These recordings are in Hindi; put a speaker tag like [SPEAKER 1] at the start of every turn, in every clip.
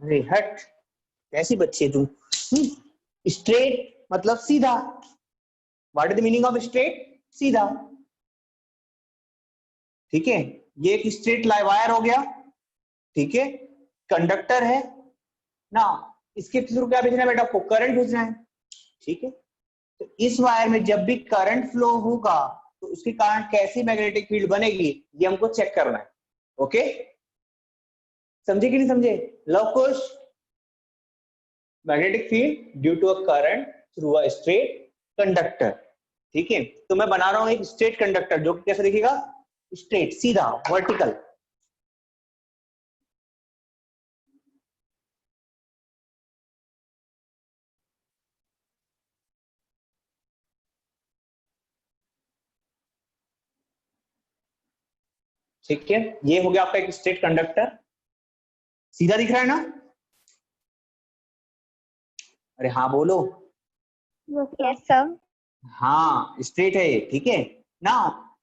[SPEAKER 1] अरे हट, कैसी बच्ची है तू। स्ट्रेट मतलब सीधा। What is the meaning of straight? सीधा। ठीक है, ये एक स्ट्रेट वायर हो गया। ठीक है, कंडक्टर है ना, इसके थ्रू क्या भेजना है बेटा? आपको करंट भेजना है। ठीक है, तो इस वायर में जब भी करंट फ्लो होगा तो उसके कारण कैसी मैग्नेटिक फील्ड बनेगी, ये हमको चेक करना है। ओके, समझे कि नहीं समझे? Luv Kush, magnetic field due to a current through a straight conductor. ठीक है, तो मैं बना रहा हूं एक स्ट्रेट कंडक्टर जो कि कैसे दिखेगा? स्ट्रेट, सीधा, वर्टिकल। ठीक है, ये हो गया आपका एक स्ट्रेट कंडक्टर। सीधा दिख रहा है ना? अरे हाँ बोलो।
[SPEAKER 2] Yes sir.
[SPEAKER 1] हाँ स्ट्रेट है ये। ठीक है ना,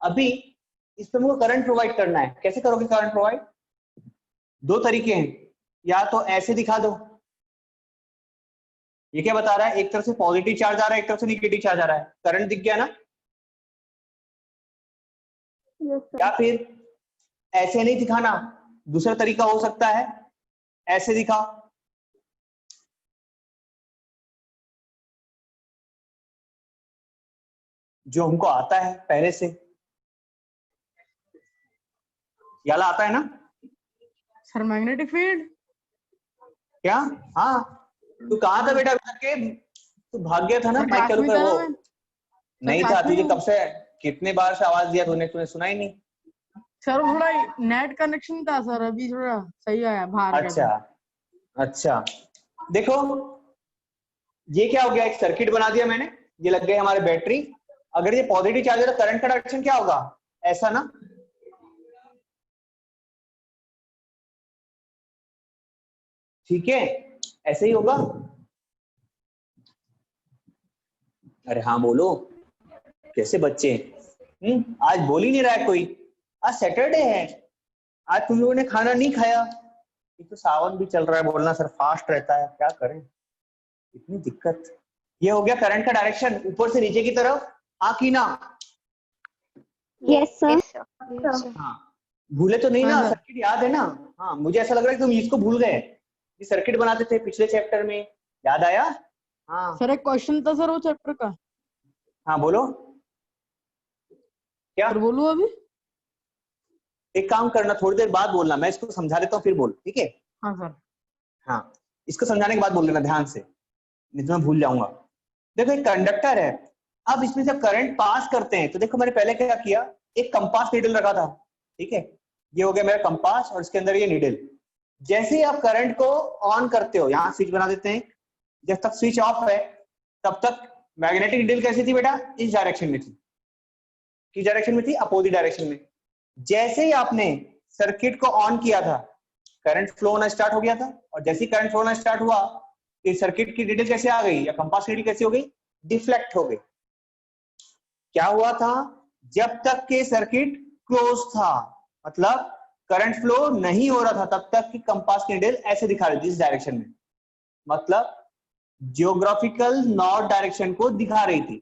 [SPEAKER 1] अभी इस पे मुझे करंट प्रोवाइड करना है। कैसे करोगे करंट प्रोवाइड? दो तरीके हैं, या तो ऐसे दिखा दो। ये क्या बता रहा है? एक तरफ से पॉजिटिव चार्ज आ रहा है, एक तरफ से निगेटिव चार्ज आ रहा है। करंट दिख गया ना? या फिर ऐसे नहीं दिखाना, दूसरा तरीका हो सकता है, ऐसे दिखा। जो हमको आता है पहले से, याला आता है ना
[SPEAKER 3] सर मैग्नेटिक फील्ड।
[SPEAKER 1] क्या? हाँ, तू कहाँ था बेटा अभी तक के? तू भाग गया था ना
[SPEAKER 3] सर
[SPEAKER 1] माइक
[SPEAKER 3] क्लास
[SPEAKER 1] चालू
[SPEAKER 3] में
[SPEAKER 1] कर
[SPEAKER 3] था
[SPEAKER 1] वो।
[SPEAKER 3] ना मैं।
[SPEAKER 1] नहीं था तुझे, कब से कितने बार से आवाज दिया तूने, तूने सुना ही नहीं।
[SPEAKER 3] सर थोड़ा नेट कनेक्शन था सर, अभी थोड़ा सही आया बाहर
[SPEAKER 1] अच्छा अच्छा, देखो ये क्या हो गया, एक सर्किट बना दिया मैंने, ये लग गई हमारे बैटरी। अगर ये पॉजिटिव चार्ज है तो करंट का डायरेक्शन क्या होगा? ऐसा ना? ठीक है, ऐसे ही होगा। अरे हाँ बोलो, कैसे बच्चे? आज बोल ही नहीं रहा है कोई। आज सैटरडे है, आज तुम लोगों ने खाना नहीं खाया। एक तो सावन भी चल रहा है, बोलना सर फास्ट रहता है, क्या करें, इतनी दिक्कत। ये हो गया करंट का डायरेक्शन ऊपर से नीचे की तरफ, हाँ की ना?
[SPEAKER 2] Yes sir.
[SPEAKER 1] हाँ, भूले तो नहीं
[SPEAKER 3] हाँ
[SPEAKER 1] ना?
[SPEAKER 3] सर।
[SPEAKER 1] सर्किट याद है ना? हाँ, मुझे ऐसा लग रहा है कि तुम इसको भूल गए। ये सर्किट बनाते थे पिछले चैप्टर में, याद आया? हाँ
[SPEAKER 3] सर एक क्वेश्चन था सर वो चैप्टर का।
[SPEAKER 1] हाँ बोलो। क्या?
[SPEAKER 3] सर बोलूं अभी?
[SPEAKER 1] एक काम करना, थोड़ी देर बाद बोलना, मैं इसको समझा देता हूँ फिर बोल, ठीक है?
[SPEAKER 3] हाँ सर।
[SPEAKER 1] हाँ, इसको समझाने के बाद बोल लेना ध्यान से, नहीं तो मैं भूल जाऊंगा। देखो एक कंडक्टर है, अब इसमें जब करंट पास करते हैं तो देखो मैंने पहले क्या किया, एक कंपास नीडल रखा था। ठीक है, ये हो गया मेरा कंपास और इसके अंदर ये नीडल। जैसे ही आप करंट को ऑन करते हो, यहाँ स्विच बना देते हैं, जब तक स्विच ऑफ है तब तक मैग्नेटिक नीडल कैसी थी बेटा? इस डायरेक्शन में थी। किस डायरेक्शन में थी? अपोजिट डायरेक्शन में। जैसे ही आपने सर्किट को ऑन किया था, करंट फ्लो होना स्टार्ट हो गया था, और जैसे ही करंट फ्लो होना स्टार्ट हुआ, इस सर्किट की नीडल कैसे आ गई, या कंपास की नीडल कैसे हो गई? डिफ्लेक्ट हो गई। क्या हुआ था? जब तक के सर्किट क्लोज था, मतलब करंट फ्लो नहीं हो रहा था, तब तक की कंपास की नीडल ऐसे दिखा रही थी, इस डायरेक्शन में, मतलब जियोग्राफिकल नॉर्थ डायरेक्शन को दिखा रही थी।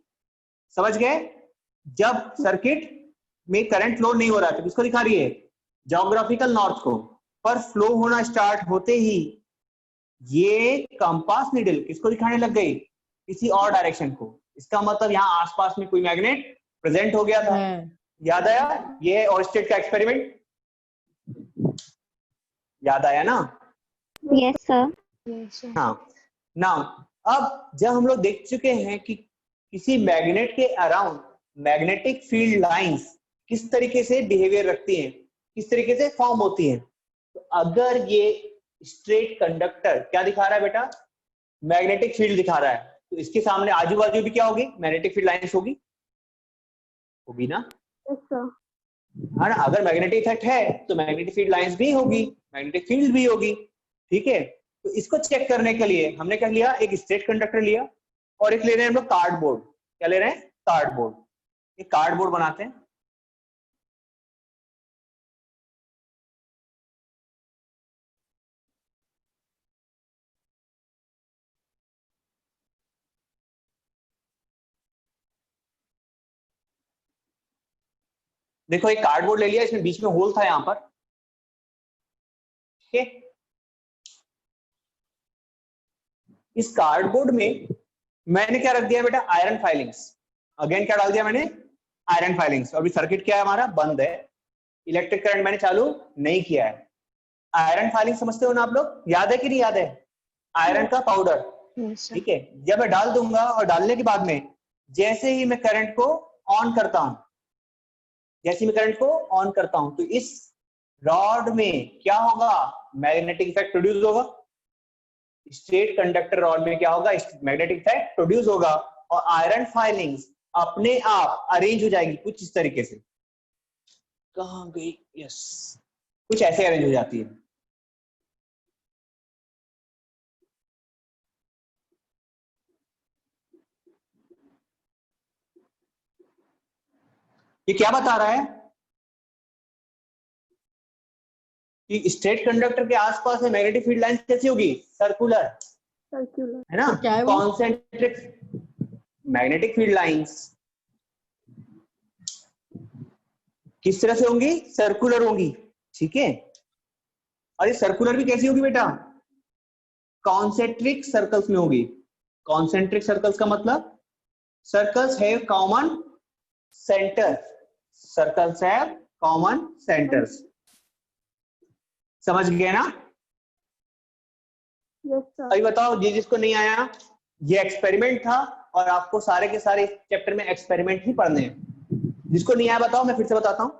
[SPEAKER 1] समझ गए? जब सर्किट में करंट फ्लो नहीं हो रहा था, किसको दिखा रही है? ज्योग्राफिकल नॉर्थ को। पर फ्लो होना स्टार्ट होते ही ये कंपास नीडल किसको दिखाने लग गई? किसी और डायरेक्शन को। इसका मतलब यहाँ आसपास में कोई मैग्नेट प्रेजेंट हो गया था। याद आया? ये है ऑरस्टेड का एक्सपेरिमेंट, याद आया ना?
[SPEAKER 2] Yes sir.
[SPEAKER 1] हाँ, नाउ अब जब हम लोग देख चुके हैं कि किसी मैग्नेट के अराउंड मैग्नेटिक फील्ड लाइंस किस तरीके से बिहेवियर रखती हैं, किस तरीके से फॉर्म होती हैं, तो अगर ये स्ट्रेट कंडक्टर क्या दिखा रहा है बेटा? मैग्नेटिक फील्ड दिखा रहा है, तो इसके सामने आजू बाजू भी क्या होगी? मैग्नेटिक फील्ड लाइंस होगी, होगी ना?
[SPEAKER 2] Yes sir.
[SPEAKER 1] हाँ ना, अगर मैग्नेटिक इफेक्ट है तो मैग्नेटिक फील्ड लाइंस भी होगी, मैग्नेटिक फील्ड भी होगी। ठीक है, तो इसको चेक करने के लिए हमने क्या लिया? एक स्ट्रेट कंडक्टर लिया, और एक ले रहे हैं हम लोग कार्डबोर्ड। क्या ले रहे हैं? कार्डबोर्ड। एक कार्डबोर्ड बनाते हैं। देखो एक कार्डबोर्ड ले लिया, इसमें बीच में होल था यहाँ पर, ठीक है। इस कार्डबोर्ड में मैंने क्या रख दिया बेटा, आयरन फाइलिंग्स। अगेन क्या डाल दिया मैंने, आयरन फाइलिंग्स। और अभी सर्किट क्या है हमारा, बंद है, इलेक्ट्रिक करंट मैंने चालू नहीं किया है। आयरन फाइलिंग समझते हो ना आप लोग, याद है कि नहीं याद है, आयरन का पाउडर, ठीक है। जब मैं डाल दूंगा और डालने के बाद में जैसे ही मैं करंट को ऑन करता हूं, जैसे ही मैं करंट को ऑन करता हूं, तो इस रॉड में क्या होगा, मैग्नेटिक इफेक्ट प्रोड्यूस होगा। स्ट्रेट कंडक्टर रॉड में क्या होगा, मैग्नेटिक इफेक्ट प्रोड्यूस होगा और आयरन फाइलिंग्स अपने आप अरेंज हो जाएगी कुछ इस तरीके से। कहां गई, यस, कुछ ऐसे अरेंज हो जाती है। ये क्या बता रहा है कि स्ट्रेट कंडक्टर के आसपास में मैग्नेटिक फील्ड लाइंस कैसी होगी, सर्कुलर, है ना।
[SPEAKER 3] क्या है वो?
[SPEAKER 1] कॉन्सेंट्रिक मैग्नेटिक फील्ड लाइंस किस तरह से होंगी, सर्कुलर होंगी, ठीक है। और ये सर्कुलर भी कैसी होगी बेटा, कॉन्सेंट्रिक सर्कल्स में होगी। कॉन्सेंट्रिक सर्कल्स का मतलब circles have common centre, circles have common centres. समझ गए ना। अभी बताओ जी जिसको नहीं आया, ये एक्सपेरिमेंट था और आपको सारे के सारे चैप्टर में एक्सपेरिमेंट ही पढ़ने हैं। जिसको नहीं आया बताओ, मैं फिर से बताता हूं।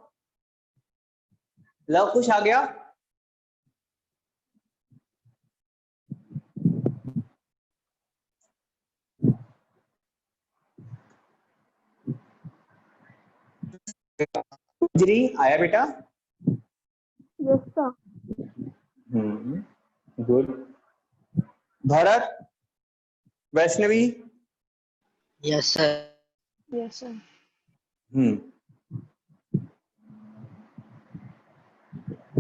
[SPEAKER 1] लव कुश आ गया, गुजरी आया बेटा, good. Bharat, Vaishnavi,
[SPEAKER 4] yes sir.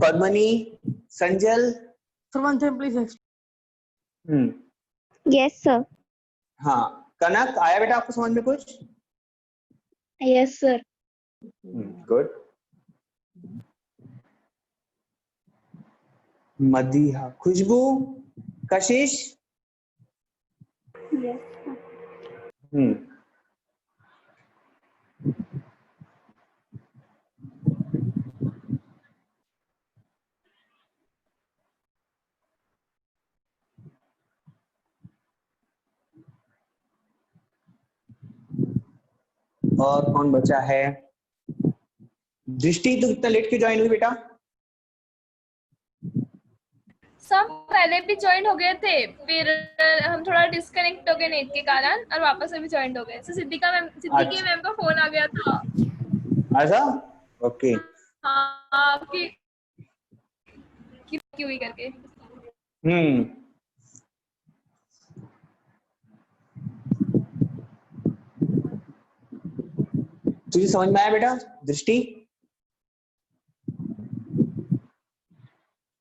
[SPEAKER 1] Padmini, Sanjal,
[SPEAKER 3] sir one second please.
[SPEAKER 2] Yes, sir.
[SPEAKER 1] हाँ। कनक आया बेटा आपको समझ में कुछ,
[SPEAKER 2] Yes, sir.
[SPEAKER 1] गुड। मदीहा, खुशबू, कशिश,
[SPEAKER 2] Yes, sir.
[SPEAKER 1] और कौन बचा है, दृष्टि। तो इतना लेट क्यों ज्वाइन हुई बेटा,
[SPEAKER 5] सब पहले भी ज्वाइन हो गए थे, फिर हम थोड़ा डिस्कनेक्ट हो गए नेट के कारण और वापस से भी ज्वाइन हो गए। तो सिद्दीकी मैम का फोन आ गया था।
[SPEAKER 1] ऐसा, ओके।
[SPEAKER 5] हाँ कि क्यों ही करके।
[SPEAKER 1] तुझे समझ में आया बेटा, दृष्टि।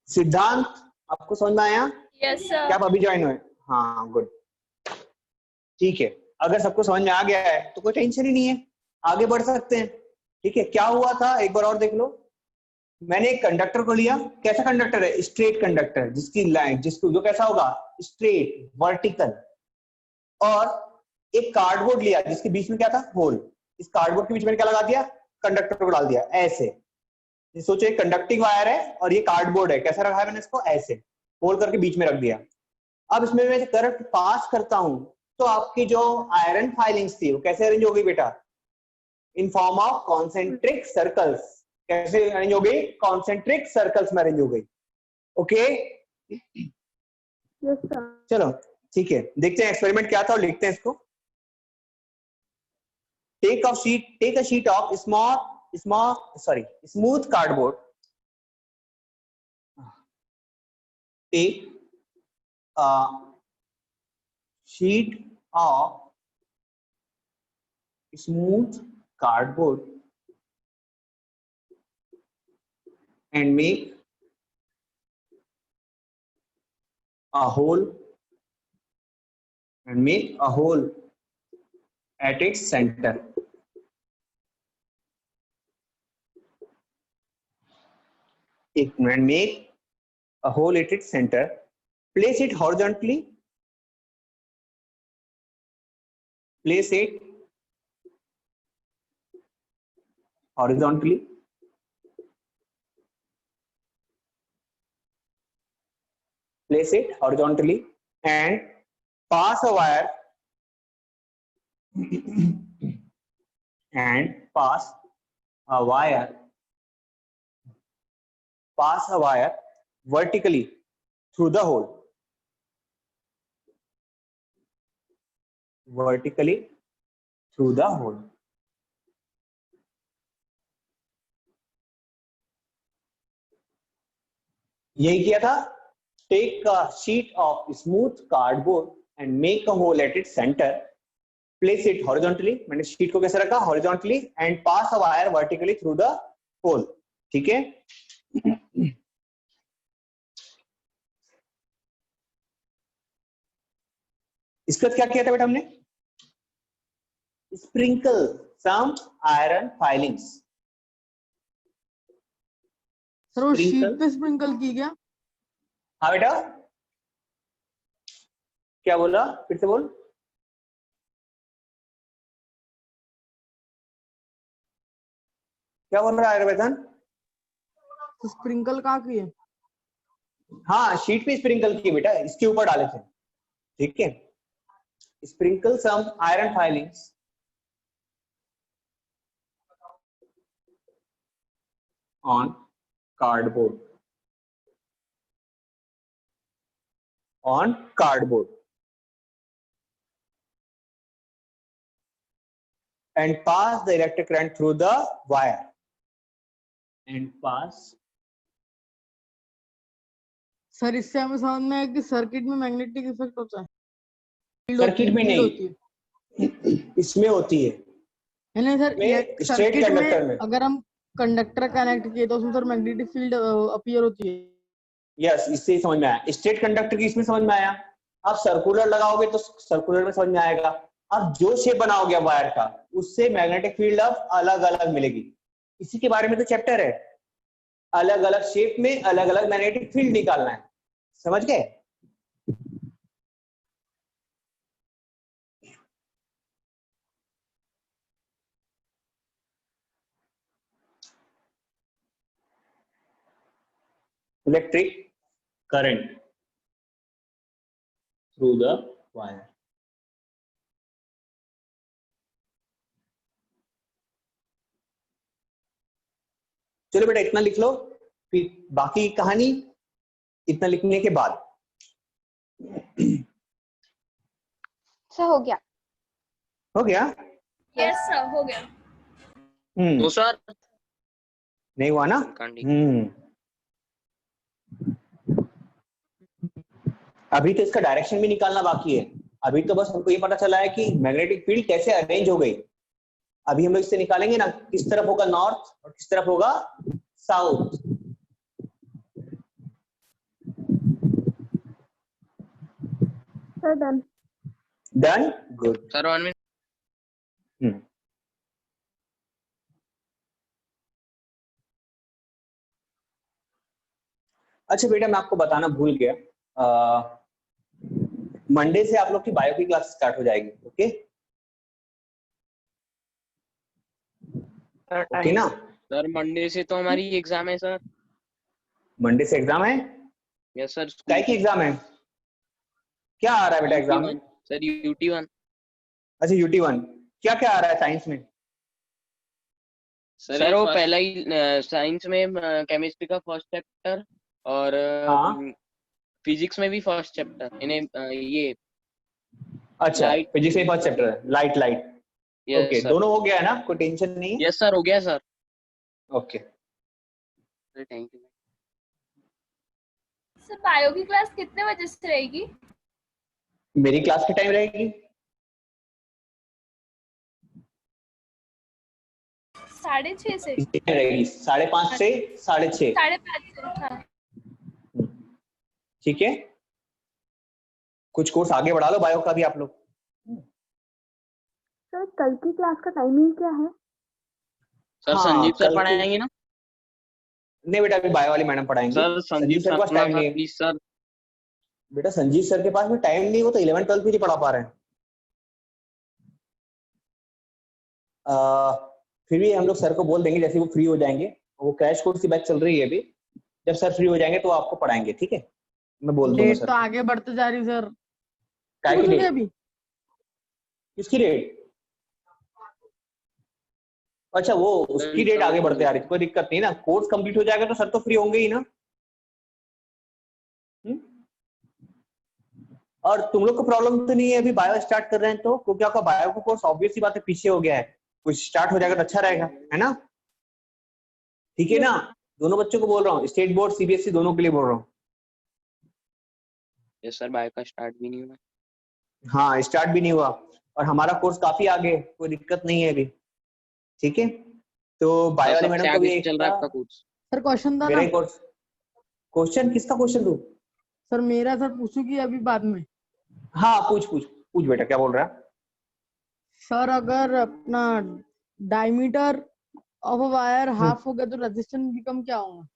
[SPEAKER 1] सिद्धांत आपको समझ में आया,
[SPEAKER 5] यस सर।
[SPEAKER 1] क्या आप अभी ज्वाइन हुए, हाँ गुड, ठीक है। अगर सबको समझ में आ गया है तो कोई टेंशन ही नहीं है, आगे बढ़ सकते हैं, ठीक है। क्या हुआ था एक बार और देख लो। मैंने एक कंडक्टर को लिया, कैसा कंडक्टर है, स्ट्रेट कंडक्टर, जिसकी लाइन, जिसको जो कैसा होगा, स्ट्रेट वर्टिकल। और एक कार्डबोर्ड लिया जिसके बीच में क्या था, होल। इस कार्डबोर्ड के बीच में क्या लगा दिया, कंडक्टर को डाल दिया ऐसे। सोचो एक कंडक्टिंग वायर है और ये कार्डबोर्ड है, कैसा रखा है मैंने इसको, ऐसे होल करके बीच में रख दिया। अब इसमें मैं करंट पास करता हूं तो आपकी जो आयरन फाइलिंग्स थी वो कैसे अरेंज हो गई बेटा, in form of concentric circles. कैसे अरेंज हो गई, कॉन्सेंट्रिक सर्कल्स में अरेंज हो गई, ओके। चलो ठीक है, देखते हैं एक्सपेरिमेंट क्या था और लिखते हैं इसको। Take a sheet of smooth cardboard. Take a sheet of smooth cardboard and make a hole at its center. एक minute, make a hole at its center, place it horizontally, place it horizontally, place it horizontally and pass a wire and pass a wire vertically through the hole, vertically through the hole. यही किया था. Take a sheet of smooth cardboard and make a hole at its center. Place it horizontally. मैंने शीट को कैसे रखा? Horizontally and pass a wire vertically through the hole. ठीक है? इसके बाद क्या किया था बेटा हमने? Sprinkle some iron filings.
[SPEAKER 3] Sir वो शीट
[SPEAKER 1] Sprinkle.
[SPEAKER 3] पे स्प्रिंकल की क्या?
[SPEAKER 1] हाँ बेटा, क्या बोला? फिर से बोल. क्या बोल रहा है आयुर्वेदन?
[SPEAKER 3] तो स्प्रिंकल कहाँ की है?
[SPEAKER 1] हाँ, शीट पे स्प्रिंकल की बेटा, इसके ऊपर डाले थे. ठीक है. Sprinkle some iron filings on cardboard. On cardboard. And pass the electric current through the wire. And pass.
[SPEAKER 3] Sir इससे हमें समझ में आया कि सर्किट में मैग्नेटिक इफेक्ट होता है.
[SPEAKER 1] सर्किट में
[SPEAKER 3] Field होती
[SPEAKER 1] नहीं,
[SPEAKER 3] है.
[SPEAKER 1] इसमें होती है.
[SPEAKER 3] नहीं सर,
[SPEAKER 1] में straight
[SPEAKER 3] सर्किट
[SPEAKER 1] conductor
[SPEAKER 3] में
[SPEAKER 1] में.
[SPEAKER 3] अगर हम कंडक्टर कनेक्ट किए तो उसमें सर मैग्नेटिक फील्ड अपीयर होती है.
[SPEAKER 1] यस, इससे ही समझ में आया. स्ट्रेट कंडक्टर की इसमें समझ में आया. आप सर्कुलर लगाओगे तो सर्कुलर में समझ में आएगा. आप जो शेप बनाओगे वायर का, उससे मैग्नेटिक फील्ड अब अलग अलग मिलेगी. इसी के बारे में तो चैप्टर है. अलग अलग शेप में अलग अलग मैग्नेटिक फील्ड निकालना है. समझ गए? Electric current through the wire. चलो बेटा इतना लिख लो, फिर बाकी कहानी इतना लिखने के बाद.
[SPEAKER 2] सर हो गया.
[SPEAKER 1] हो गया?
[SPEAKER 5] यस सर, हो गया.
[SPEAKER 6] तो सर
[SPEAKER 1] नहीं हुआ ना? अभी तो इसका डायरेक्शन भी निकालना बाकी है. अभी तो बस हमको ये पता चला है कि मैग्नेटिक फील्ड कैसे अरेंज हो गई. अभी हम लोग इससे निकालेंगे ना, किस तरफ होगा नॉर्थ और किस तरफ होगा south.
[SPEAKER 2] Sir done.
[SPEAKER 1] Done. Good.
[SPEAKER 6] Sir 1 minute.
[SPEAKER 1] अच्छा बेटा, मैं आपको बताना भूल गया, मंडे से आप लोग की बायो की क्लास स्टार्ट हो जाएगी. ओके ओके ना?
[SPEAKER 6] सर मंडे से तो हमारी एग्जाम है सर.
[SPEAKER 1] मंडे से एग्जाम है?
[SPEAKER 6] Yes sir.
[SPEAKER 1] क्या की एग्जाम है? क्या आ रहा है बेटा एग्जाम में?
[SPEAKER 6] Sir UT1.
[SPEAKER 1] अच्छा UT1. क्या क्या आ रहा है साइंस में?
[SPEAKER 6] सर वो पहला ही साइंस में केमिस्ट्री का फर्स्ट चैप्टर और फिजिक्स में भी फर्स्ट चैप्टर. इन्हें ये
[SPEAKER 1] अच्छा, फिजिक्स में फर्स्ट चैप्टर है लाइट. ओके, दोनों हो गया है ना? कोई टेंशन नहीं?
[SPEAKER 6] यस सर, हो गया sir.
[SPEAKER 1] Okay
[SPEAKER 6] thank you.
[SPEAKER 5] Sir bio की क्लास कितने बजे से रहेगी?
[SPEAKER 1] मेरी क्लास की टाइम रहेगी
[SPEAKER 5] 6:30 से
[SPEAKER 1] रहेगी 5:30 से 6:30.
[SPEAKER 5] 5:30 से. हाँ.
[SPEAKER 1] ठीक है. कुछ कोर्स आगे बढ़ा लो बायो का भी आप लोग.
[SPEAKER 2] सर कल की क्लास का टाइमिंग क्या है?
[SPEAKER 6] सर
[SPEAKER 1] हाँ,
[SPEAKER 6] संजीव
[SPEAKER 1] कल
[SPEAKER 6] सर
[SPEAKER 1] की-
[SPEAKER 6] पढ़ाएंगे ना?
[SPEAKER 1] नहीं बेटा अभी बायो वाली मैडम पढ़ाएंगे।
[SPEAKER 6] सर
[SPEAKER 1] संजीव सर के पास टाइम नहीं है
[SPEAKER 6] प्लीज सर।
[SPEAKER 1] बेटा, संजीव सर के पास में टाइम नहीं, वो तो 11 12 भी नहीं पढ़ा पा रहे हैं। फिर भी हम लोग सर को बोल देंगे जैसे वो फ्री हो जाएंगे, वो क्रैश कोर्स की बैच चल रही है अभी, जब सर फ्री हो जाएंगे तो आपको पढ़ाएंगे, ठीक है? मैं बोल दूंगा
[SPEAKER 3] डेट
[SPEAKER 1] सर
[SPEAKER 3] तो आगे बढ़ते जा रही सर।
[SPEAKER 1] काय की
[SPEAKER 3] पूछोगे
[SPEAKER 1] डेट?
[SPEAKER 3] अभी?
[SPEAKER 1] किसकी डेट? अच्छा वो उसकी डेट आगे बढ़ते आ रही है, कोई दिक्कत नहीं ना, कोर्स कंप्लीट हो जाएगा तो सर तो फ्री होंगे ही ना। और तुम लोग को प्रॉब्लम तो नहीं है अभी बायो स्टार्ट कर रहे हैं तो? क्योंकि आपका बायो का कोर्स ऑब्वियस सी बात है पीछे हो गया है, कुछ स्टार्ट हो जाएगा तो अच्छा रहेगा, है ना? ठीक है ना? दोनों बच्चों को बोल रहा हूँ, स्टेट बोर्ड सीबीएसई दोनों के लिए बोल रहा हूँ।
[SPEAKER 6] यस सर, बायो का स्टार्ट भी नहीं हुआ।
[SPEAKER 1] हाँ स्टार्ट भी नहीं हुआ और हमारा कोर्स काफी आगे, कोई दिक्कत नहीं है अभी, ठीक है? तो बायो वाली मैडम को भी एक
[SPEAKER 6] चल रहा है आपका कोर्स।
[SPEAKER 3] सर क्वेश्चन था
[SPEAKER 1] मेरा
[SPEAKER 3] ना
[SPEAKER 1] ही कोर्स। क्वेश्चन किसका क्वेश्चन तू?
[SPEAKER 3] सर मेरा, सर पूछूंगी अभी बाद में।
[SPEAKER 1] हाँ पूछ पूछ पूछ बेटा, क्या बोल रहा है?
[SPEAKER 3] सर अगर अपना diameter of a wire half हो गया तो रेजिस्टेंस बिकम क्या होगा?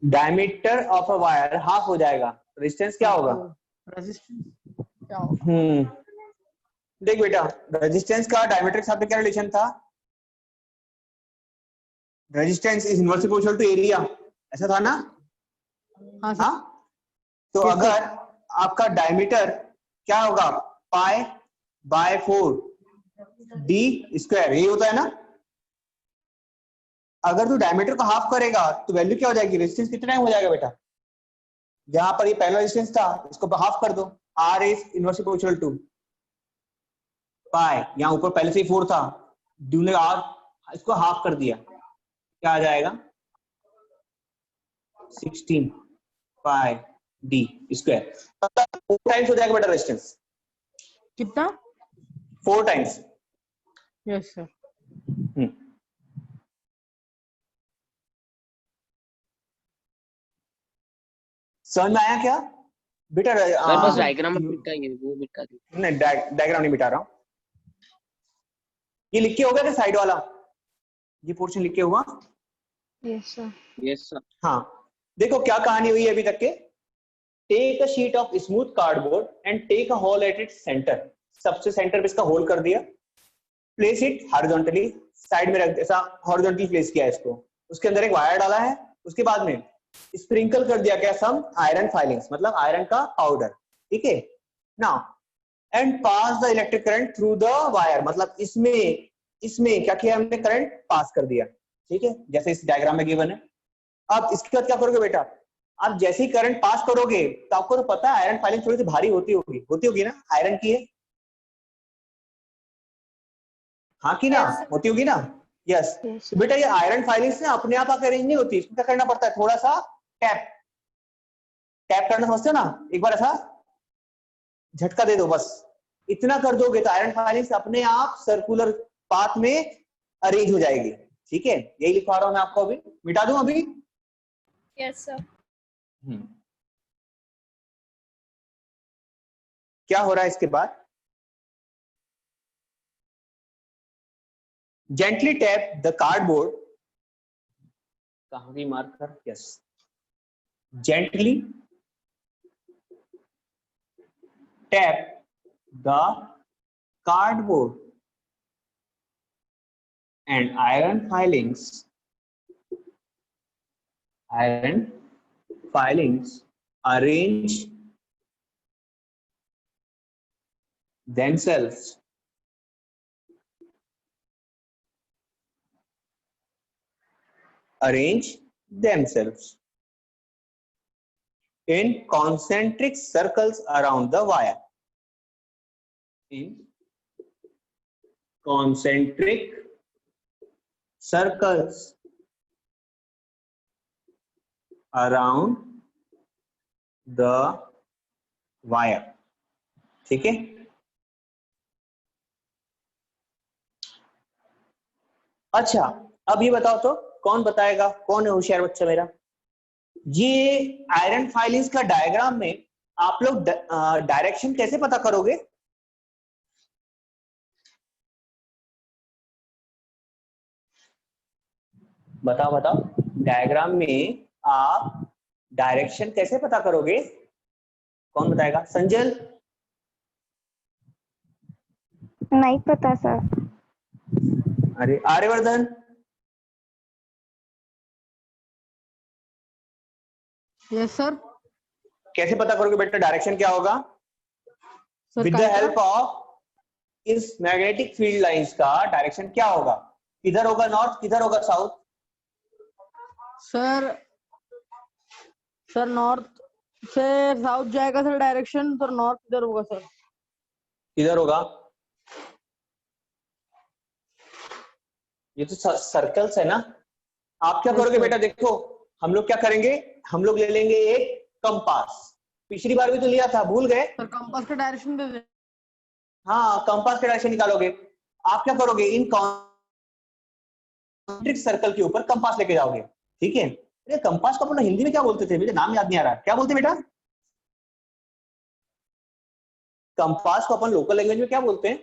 [SPEAKER 1] Diameter of a wire half हो जाएगा, रेजिस्टेंस क्या होगा?
[SPEAKER 3] रेजिस्टेंस क्या होगा?
[SPEAKER 1] देख बेटा, रेजिस्टेंस का डायमीटर के साथ में क्या रिलेशन था? Resistance is inversely proportional to area, ऐसा था ना?
[SPEAKER 3] हाँ सर।
[SPEAKER 1] हाँ तो अगर आपका डायमीटर क्या होगा, पाई बाय 4 डी स्क्वायर, यही होता है ना? अगर तू डायमीटर को हाफ करेगा तो वैल्यू क्या हो जाएगी, रेजिस्टेंस कितना टाइम हो जाएगा बेटा? जहां पर ये पहला रेजिस्टेंस था इसको हाफ कर दो, R is inversely proportional to pi, यहाँ ऊपर पहले से ही 4 था, ड्यू ने आर इसको हाफ कर दिया, क्या आ जाएगा? 16 पाई डी स्क्वायर, 4 टाइम्स हो जाएगा बेटा रेजिस्टेंस।
[SPEAKER 3] कितना?
[SPEAKER 1] 4 टाइम्स।
[SPEAKER 3] Yes sir.
[SPEAKER 1] समझ में आया क्या बेटा?
[SPEAKER 6] सर बस डायग्राम में मिटाइए, वो मिटा दीजिए।
[SPEAKER 1] नहीं डायग्राम नहीं मिटा रहा हूं, ये लिख के होगा क्या साइड वाला, ये पोर्शन लिख के हुआ?
[SPEAKER 2] Yes sir.
[SPEAKER 6] Yes sir.
[SPEAKER 1] हाँ देखो क्या कहानी हुई है अभी तक के। Take a sheet of smooth cardboard and take a hole at its centre, सबसे सेंटर पे इसका होल कर दिया, प्लेस इट हॉरिजॉन्टली, साइड में रख, ऐसा हॉरिजॉन्टली प्लेस किया इसको, उसके अंदर एक वायर डाला है, उसके बाद में स्प्रिंकल कर दिया क्या, सम आयरन फाइलिंग्स, मतलब आयरन का पाउडर, ठीक है ना? And pass the electric current through the wire, मतलब इसमें क्या किया हमने, करंट पास कर दिया, ठीक है, जैसे इस डायग्राम में गिवन है। अब इसके बाद क्या करोगे बेटा, आप जैसे ही करंट पास करोगे तो आपको तो पता है आयरन फाइलिंग थोड़ी सी भारी होती होगी ना, आयरन की है, हाँ की ना? होती होगी ना? यस। तो बेटा ये आयरन फाइलिंग्स ना अपने आप आकर अरेंज नहीं होती, इसको क्या करना पड़ता है, थोड़ा सा टैप करना, समझते हो ना? एक बार ऐसा झटका दे दो, बस इतना कर दोगे तो आयरन फाइलिंग्स अपने आप सर्कुलर पाथ में अरेंज हो जाएगी, ठीक है? यही लिखवा रहा हूं मैं आपको, अभी मिटा दूं अभी?
[SPEAKER 5] Yes sir.
[SPEAKER 1] क्या हो रहा है इसके बाद? Gently tap the cardboard. कहाँ की marker? Yes. Gently tap the cardboard and iron filings arrange themselves in concentric circles around the wire. In concentric circles around the wire. ठीक है? अच्छा अब ये बताओ तो, कौन बताएगा, कौन है होशियार बच्चा मेरा? ये आयरन फाइलिंग्स का डायग्राम में आप लोग डायरेक्शन कैसे पता करोगे? बताओ बताओ, डायग्राम में आप डायरेक्शन कैसे पता करोगे? कौन बताएगा? संजल?
[SPEAKER 2] नहीं पता सर।
[SPEAKER 1] अरे आर्यवर्धन?
[SPEAKER 3] Yes sir.
[SPEAKER 1] कैसे पता करोगे बेटा डायरेक्शन क्या होगा?
[SPEAKER 3] Sir
[SPEAKER 1] with the help of इस मैग्नेटिक फील्ड लाइंस का डायरेक्शन क्या होगा? किधर होगा नॉर्थ, किधर होगा साउथ?
[SPEAKER 3] सर सर नॉर्थ से साउथ जाएगा सर डायरेक्शन, तो नॉर्थ इधर होगा सर।
[SPEAKER 1] किधर होगा? ये तो सर्कल्स है ना। आप क्या करोगे बेटा? देखो हम लोग क्या करेंगे, हम लोग ले लेंगे एक कंपास। पिछली बार भी तो लिया था, भूल गए?
[SPEAKER 3] सर कंपास का डायरेक्शन दे दे।
[SPEAKER 1] हाँ, कंपास का डायरेक्शन निकालोगे। आप क्या करोगे, इन कॉन्सेंट्रिक सर्कल के ऊपर कंपास लेके जाओगे, ठीक है? अरे कंपास को अपना हिंदी में क्या बोलते थे, मुझे नाम याद नहीं आ रहा, क्या बोलते बेटा? कंपास को अपन लोकल लैंग्वेज में क्या बोलते हैं?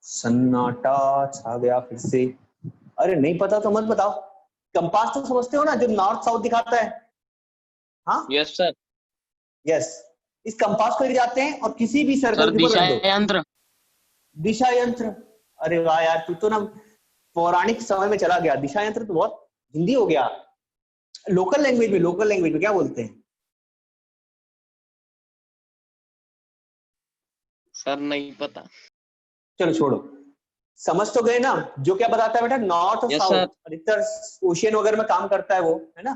[SPEAKER 1] सन्नाटा छा गया फिर से। अरे नहीं पता तो मत बताओ। कंपास तो समझते हो ना, जो नॉर्थ साउथ दिखाता है? हाँ
[SPEAKER 6] यस सर।
[SPEAKER 1] यस। इस कंपास को लेके जाते हैं और किसी भी सर्कल
[SPEAKER 6] सर
[SPEAKER 1] के ऊपर
[SPEAKER 6] दिशा
[SPEAKER 1] रख दो।
[SPEAKER 6] यंत्र।
[SPEAKER 1] दिशा यंत्र? अरे वाह यार, तू तो ना पौराणिक समय में चला गया। दिशा यंत्र तो बहुत हिंदी हो गया। लोकल लैंग्वेज में, लोकल लैंग्वेज में क्या बोलते हैं?
[SPEAKER 6] सर नहीं पता।
[SPEAKER 1] चलो छोड़ो, समझ तो गए ना जो क्या बताता है बेटा? नॉर्थ और
[SPEAKER 6] Yes,
[SPEAKER 1] साउथ।
[SPEAKER 6] sir.
[SPEAKER 1] अधिकतर ओशियन वगैरह में काम करता है वो, है ना?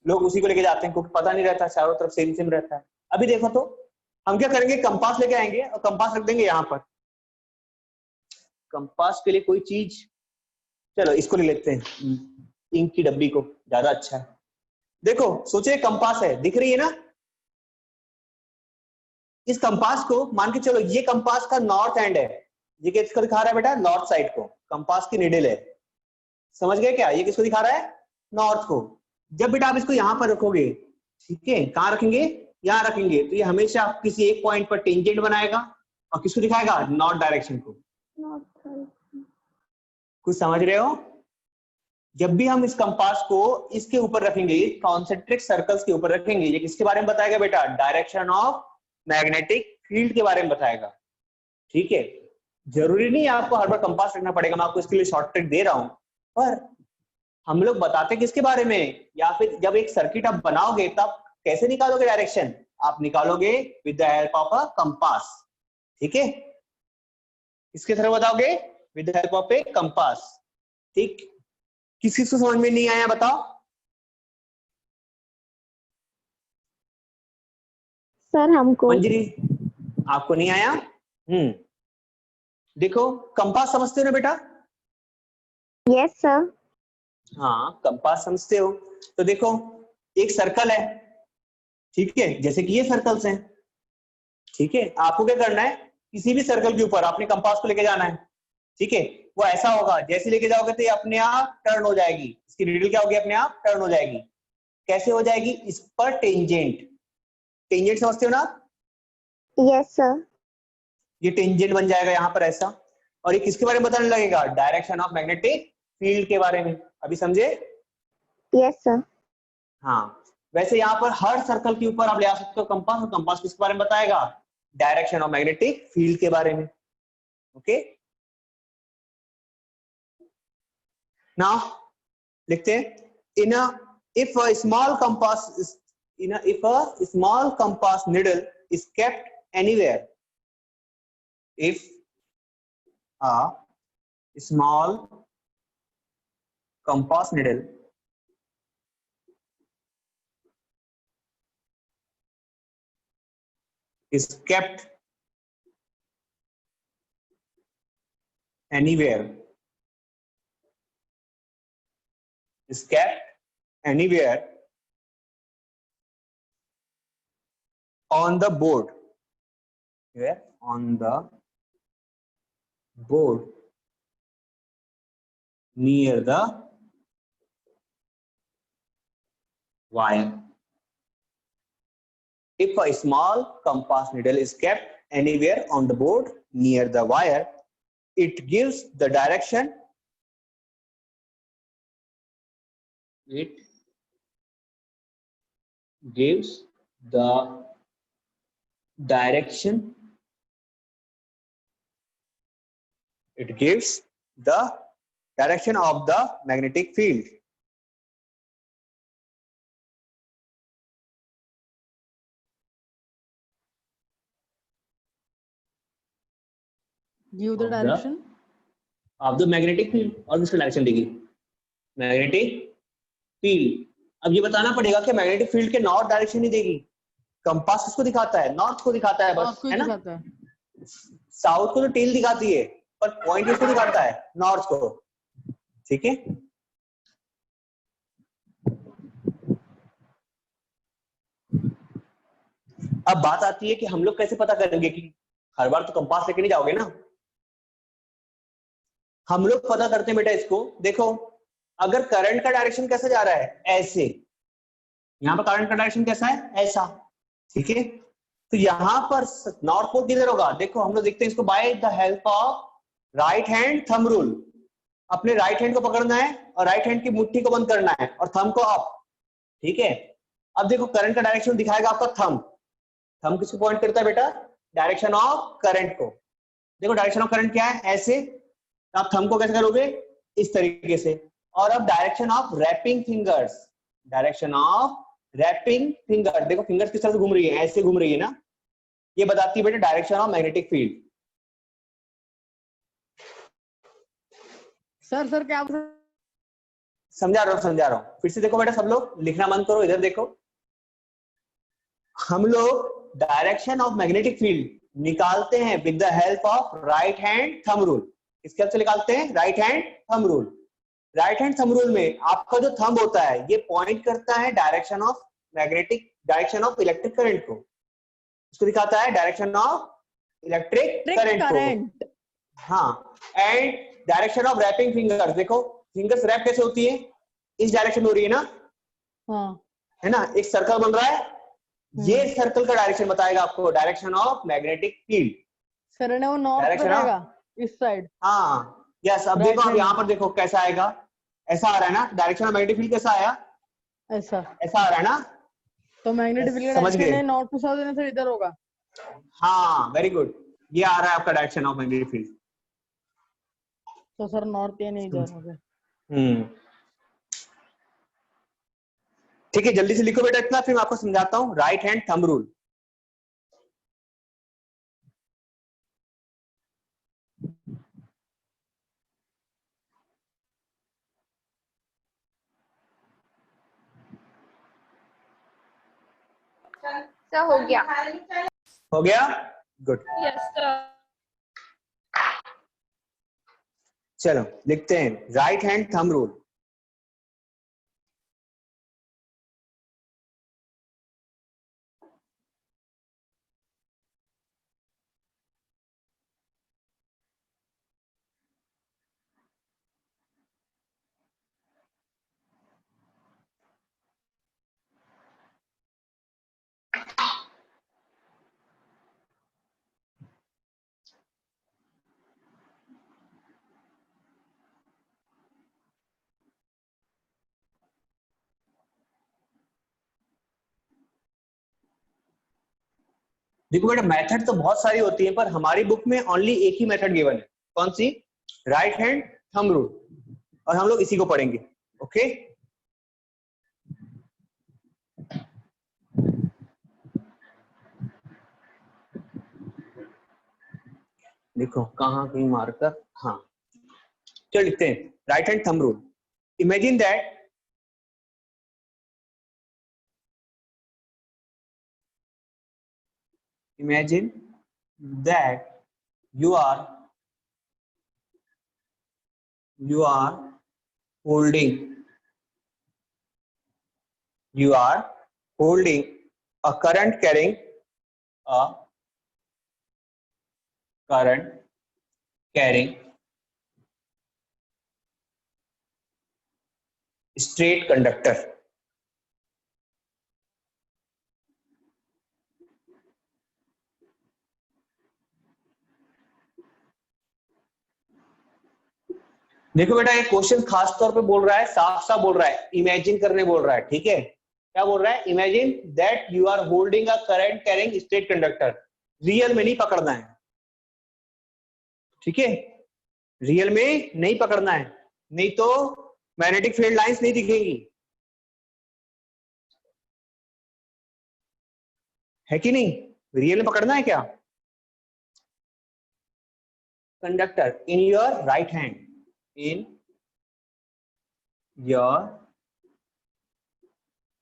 [SPEAKER 1] लोग उसी को लेके जाते हैं क्योंकि पता नहीं रहता, चारों तरफ सेम सेम रहता है। अभी देखो तो हम क्या करेंगे, कंपास लेके आएंगे और कंपास रख देंगे यहाँ पर। कंपास के लिए कोई चीज, चलो इसको ले लेते हैं, इंक की डब्बी को, ज्यादा अच्छा है। देखो सोचिए कंपास है, दिख रही है ना? इस कंपास को मान के चलो, ये कंपास का नॉर्थ एंड है। ये किसको दिखा रहा है बेटा? नॉर्थ साइड को। कंपास की निडल है, समझ गए क्या? ये किसको दिखा रहा है? नॉर्थ को। जब बेटा आप इसको यहां पर रखोगे, ठीक है, कहां रखेंगे? यहां रखेंगे, तो ये हमेशा किसी एक पॉइंट पर टेंजेंट बनाएगा और किसको दिखाएगा? नॉर्थ डायरेक्शन को। कुछ समझ रहे हो? जब भी हम इस कंपास को इसके ऊपर रखेंगे, कॉन्सेंट्रिक सर्कल्स के ऊपर रखेंगे, ये किसके बारे में बताएगा बेटा? डायरेक्शन ऑफ मैग्नेटिक फील्ड के बारे में बताएगा, ठीक है? जरूरी नहीं आपको हर बार कंपास रखना पड़ेगा, मैं आपको इसके लिए शॉर्ट ट्रिक दे रहा हूं। पर हम लोग बताते किसके बारे में? या फिर जब एक सर्किट आप बनाओगे तब कैसे निकालोगे डायरेक्शन? आप निकालोगे with the help of a compass, ठीक है? किसके थ्रू बताओगे? With the help of A compass, ठीक? किसी को समझ में नहीं आया बताओ?
[SPEAKER 2] सर हमको।
[SPEAKER 1] मंजरी, आपको नहीं आया? देखो कंपास समझते हो ना बेटा?
[SPEAKER 2] Yes sir.
[SPEAKER 1] हाँ कंपास समझते हो। तो देखो एक सर्कल है, ठीक है, जैसे कि ये सर्कल्स हैं, ठीक है? आपको क्या करना है, किसी भी सर्कल के ऊपर अपने कंपास को लेके जाना है, ठीक है? वो ऐसा होगा, जैसे लेके जाओगे तो ये अपने आप टर्न हो जाएगी। इसकी नीडल क्या होगी? अपने आप टर्न हो जाएगी। कैसे हो जाएगी? इस पर टेंजेंट। टेंजेंट समझते हो ना?
[SPEAKER 2] Yes sir.
[SPEAKER 1] ये टेंजेंट बन जाएगा यहाँ पर ऐसा, और ये किसके बारे में बताने लगेगा? डायरेक्शन ऑफ मैग्नेटिक फील्ड के बारे में। अभी समझे?
[SPEAKER 2] Yes sir.
[SPEAKER 1] हाँ, वैसे यहाँ पर हर सर्कल के ऊपर आप ले आ सकते हो कंपास, और कंपास किसके बारे में बताएगा? डायरेक्शन ऑफ मैग्नेटिक फील्ड के बारे में। ओके, नाउ लिखते हैं इन if a small compass is if a small compass needle is kept anywhere, if a small compass needle is kept anywhere, is kept anywhere on the board, here on the board near the wire. If a small compass needle is kept anywhere on the board near the wire, it gives the direction, it gives the direction, it gives the direction of the magnetic field.
[SPEAKER 3] Give the direction
[SPEAKER 1] of the magnetic field, और किसका डायरेक्शन देगी? Magnetic field. अब ये बताना पड़ेगा कि मैग्नेटिक फील्ड के नॉर्थ डायरेक्शन ही देगी. कंपास किसको दिखाता है? नॉर्थ को दिखाता है बस, है ना? साउथ को तो टेल दिखाती है, पर पॉइंट किसको दिखाता है? नॉर्थ को. ठीक है. अब बात आती है कि हम लोग कैसे पता करेंगे कि हर बार तो कंपास लेके नहीं जाओगे ना. हम लोग पता करते हैं बेटा इसको. देखो, अगर करंट का डायरेक्शन कैसा जा रहा है? ऐसे. यहाँ पर करंट का डायरेक्शन कैसा है? ऐसा. ठीक है. तो यहाँ पर नॉर्थ पोल किधर होगा? देखो, हम लोग देखते हैं इसको by the help of right hand thumb rule. अपने राइट हैंड को पकड़ना है और राइट हैंड की मुट्ठी को बंद करना है और थंब को अप. ठीक है. अब देखो, करंट का डायरेक्शन दिखाएगा आपका थंब. थंब किसको पॉइंट करता है बेटा? डायरेक्शन ऑफ करंट को. देखो, डायरेक्शन ऑफ करंट क्या है? ऐसे. आप थंब को कैसे करोगे? इस तरीके से. और अब direction of wrapping fingers, direction of wrapping finger. देखो, फिंगर्स किस तरह से घूम रही है? ऐसे घूम रही है ना. ये बताती है बेटा direction of magnetic field.
[SPEAKER 3] Sir क्या
[SPEAKER 1] समझा रहा हूँ. फिर से देखो बेटा, सब लोग लिखना बंद करो, इधर देखो. हम लोग डायरेक्शन ऑफ मैग्नेटिक फील्ड निकालते हैं with the help of right hand thumb rule. किसके हेल्प से निकालते हैं? Right hand thumb rule. Right hand thumb rule में आपका जो थंब होता है ये पॉइंट करता है direction of magnetic, direction of electric current को. इसको दिखाता है डायरेक्शन ऑफ इलेक्ट्रिक करंट को. हाँ. And direction of wrapping fingers. देखो, फिंगर्स रैप कैसे होती है? इस डायरेक्शन में हो रही है ना. हाँ. है ना. एक सर्कल बन रहा है. ये सर्कल का डायरेक्शन बताएगा आपको direction of magnetic field.
[SPEAKER 3] Sir ने वो नॉर्थ बनाएगा इस साइड. हाँ.
[SPEAKER 1] यस. अब देखो, अब यहाँ पर देखो कैसा आएगा. ऐसा आ रहा है ना. डायरेक्शन ऑफ मैग्नेटिक फील्ड कैसा आया? ऐसा आ रहा है ना.
[SPEAKER 3] तो मैग्नेटिक फील्ड का डायरेक्शन नॉर्थ टू साउथ देने से इधर होगा. हाँ,
[SPEAKER 1] वेरी गुड. ये आ रहा है आपका डायरेक्शन ऑफ मैग्नेटिक फील्ड.
[SPEAKER 3] तो सर नॉर्थ ये नहीं इधर होगा.
[SPEAKER 1] ठीक है. जल्दी से लिखो बेटा इतना, फिर मैं आपको समझाता हूँ. Right hand thumb rule.
[SPEAKER 2] Sir हो गया.
[SPEAKER 1] हो गया. गुड.
[SPEAKER 5] Yes sir.
[SPEAKER 1] चलो लिखते हैं राइट हैंड थंब रूल. देखो बेटा, मेथड तो बहुत सारी होती है, पर हमारी बुक में ओनली एक ही मेथड गिवन है. कौन सी? Right hand thumb rule. और हम लोग इसी को पढ़ेंगे. ओके. देखो कहाँ कहीं मार्कर. हाँ, चलो लिखते हैं right hand thumb rule. Imagine that imagine that you are holding a current carrying straight conductor. देखो बेटा ये क्वेश्चन खास तौर पे बोल रहा है, साफ साफ बोल रहा है, इमेजिन करने बोल रहा है, ठीक है। क्या बोल रहा है? Imagine that you are holding a current carrying straight conductor. Real में नहीं पकड़ना है, ठीक है, रियल में नहीं पकड़ना है, नहीं तो मैग्नेटिक फील्ड लाइंस नहीं दिखेगी, है कि नहीं? रियल में पकड़ना है क्या? Conductor in your right hand, in your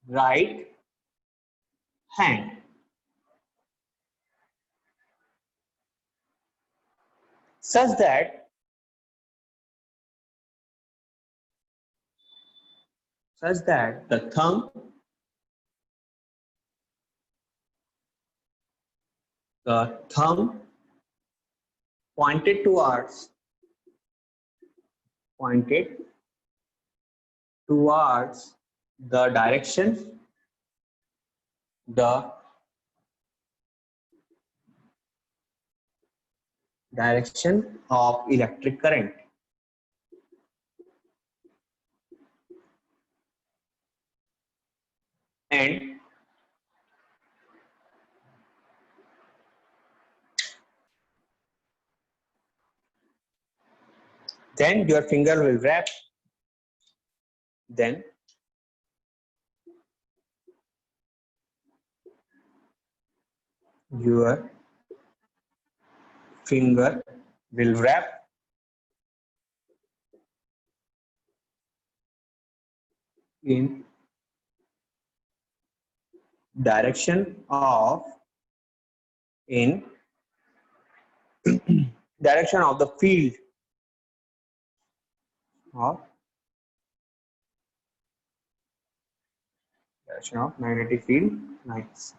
[SPEAKER 1] right hand, such that the thumb pointed towards the direction of electric current, and then your finger will wrap, then your finger will wrap in direction of the field of magnetic field lines.